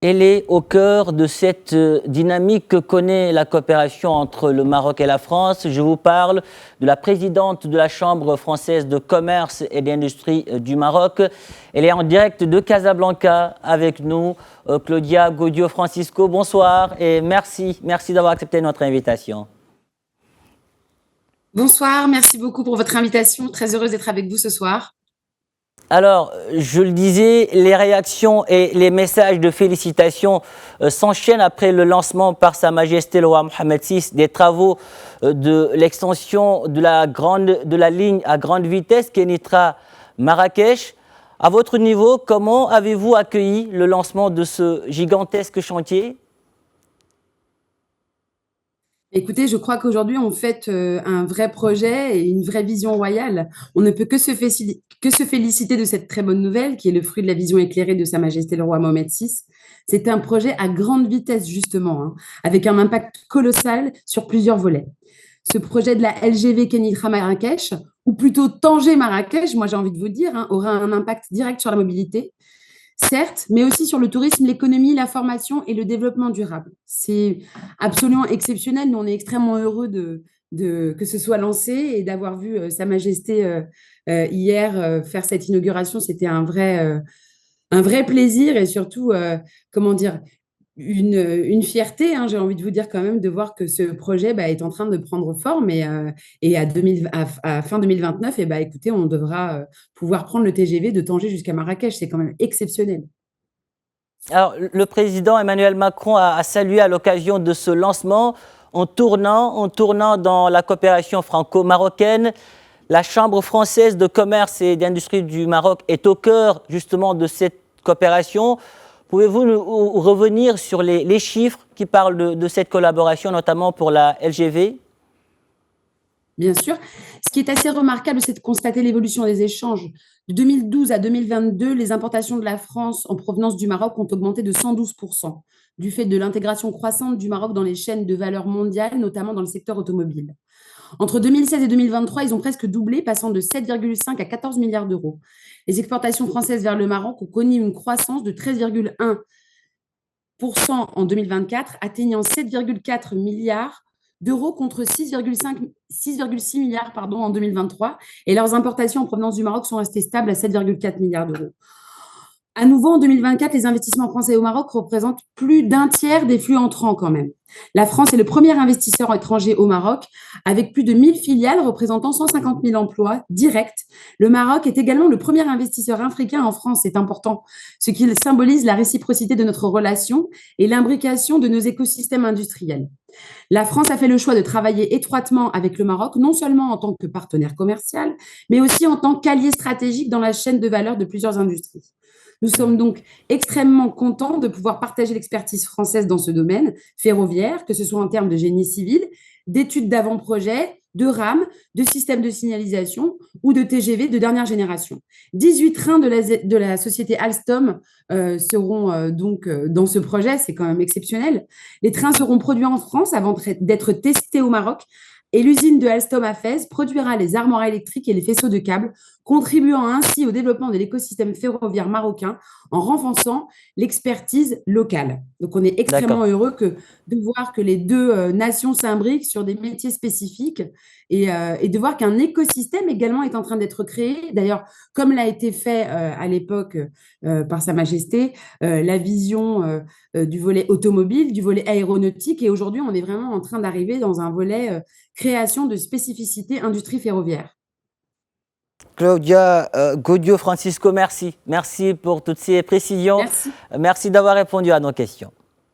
Elle est au cœur de cette dynamique que connaît la coopération entre le Maroc et la France. Je vous parle de la présidente de la Chambre française de commerce et d'industrie du Maroc. Elle est en direct de Casablanca avec nous, Claudia Godio-Francisco. Bonsoir et merci d'avoir accepté notre invitation. Bonsoir, merci beaucoup pour votre invitation. Très heureuse d'être avec vous ce soir. Alors, je le disais, les réactions et les messages de félicitations s'enchaînent après le lancement par Sa Majesté le roi Mohammed VI des travaux de l'extension de la ligne à grande vitesse Kenitra-Marrakech. À votre niveau, comment avez-vous accueilli le lancement de ce gigantesque chantier ? Écoutez, je crois qu'aujourd'hui, on fête un vrai projet et une vraie vision royale. On ne peut que se féliciter de cette très bonne nouvelle, qui est le fruit de la vision éclairée de Sa Majesté le roi Mohammed VI. C'est un projet à grande vitesse, justement, hein, avec un impact colossal sur plusieurs volets. Ce projet de la LGV Kenitra-Marrakech, ou plutôt Tanger-Marrakech, moi j'ai envie de vous dire, hein, aura un impact direct sur la mobilité, certes, mais aussi sur le tourisme, l'économie, la formation et le développement durable. C'est absolument exceptionnel. Nous, on est extrêmement heureux que ce soit lancé et d'avoir vu Sa Majesté hier faire cette inauguration. C'était un vrai plaisir et surtout, comment dire, une fierté, hein, j'ai envie de vous dire quand même, de voir que ce projet est en train de prendre forme et à fin 2029, écoutez, on devra pouvoir prendre le TGV de Tanger jusqu'à Marrakech. C'est quand même exceptionnel. Alors, le président Emmanuel Macron a salué à l'occasion de ce lancement en tournant dans la coopération franco-marocaine. La Chambre française de commerce et d'industrie du Maroc est au cœur justement de cette coopération. Pouvez-vous revenir sur les chiffres qui parlent de cette collaboration, notamment pour la LGV ? Bien sûr. Ce qui est assez remarquable, c'est de constater l'évolution des échanges. De 2012 à 2022, les importations de la France en provenance du Maroc ont augmenté de 112%, du fait de l'intégration croissante du Maroc dans les chaînes de valeur mondiales, notamment dans le secteur automobile. Entre 2016 et 2023, ils ont presque doublé, passant de 7,5 à 14 milliards d'euros. Les exportations françaises vers le Maroc ont connu une croissance de 13,1% en 2024, atteignant 7,4 milliards d'euros contre 6,6 milliards en 2023. Et leurs importations en provenance du Maroc sont restées stables à 7,4 milliards d'euros. À nouveau, en 2024, les investissements français au Maroc représentent plus d'un tiers des flux entrants quand même. La France est le premier investisseur étranger au Maroc, avec plus de 1000 filiales représentant 150 000 emplois directs. Le Maroc est également le premier investisseur africain en France, c'est important, ce qui symbolise la réciprocité de notre relation et l'imbrication de nos écosystèmes industriels. La France a fait le choix de travailler étroitement avec le Maroc, non seulement en tant que partenaire commercial, mais aussi en tant qu'allié stratégique dans la chaîne de valeur de plusieurs industries. Nous sommes donc extrêmement contents de pouvoir partager l'expertise française dans ce domaine ferroviaire, que ce soit en termes de génie civil, d'études d'avant-projet, de rames, de systèmes de signalisation ou de TGV de dernière génération. 18 trains de la société Alstom seront donc dans ce projet, c'est quand même exceptionnel. Les trains seront produits en France avant d'être testés au Maroc. Et l'usine de Alstom à Fès produira les armoires électriques et les faisceaux de câbles, contribuant ainsi au développement de l'écosystème ferroviaire marocain en renforçant l'expertise locale. Donc, on est extrêmement heureux de voir que les deux nations s'imbriquent sur des métiers spécifiques et de voir qu'un écosystème également est en train d'être créé. D'ailleurs, comme l'a été fait à l'époque par Sa Majesté, la vision du volet automobile, du volet aéronautique. Et aujourd'hui, on est vraiment en train d'arriver dans un volet création de spécificité industrie ferroviaire. Claudia Godio-Francisco, merci. Merci pour toutes ces précisions. Merci. Merci d'avoir répondu à nos questions.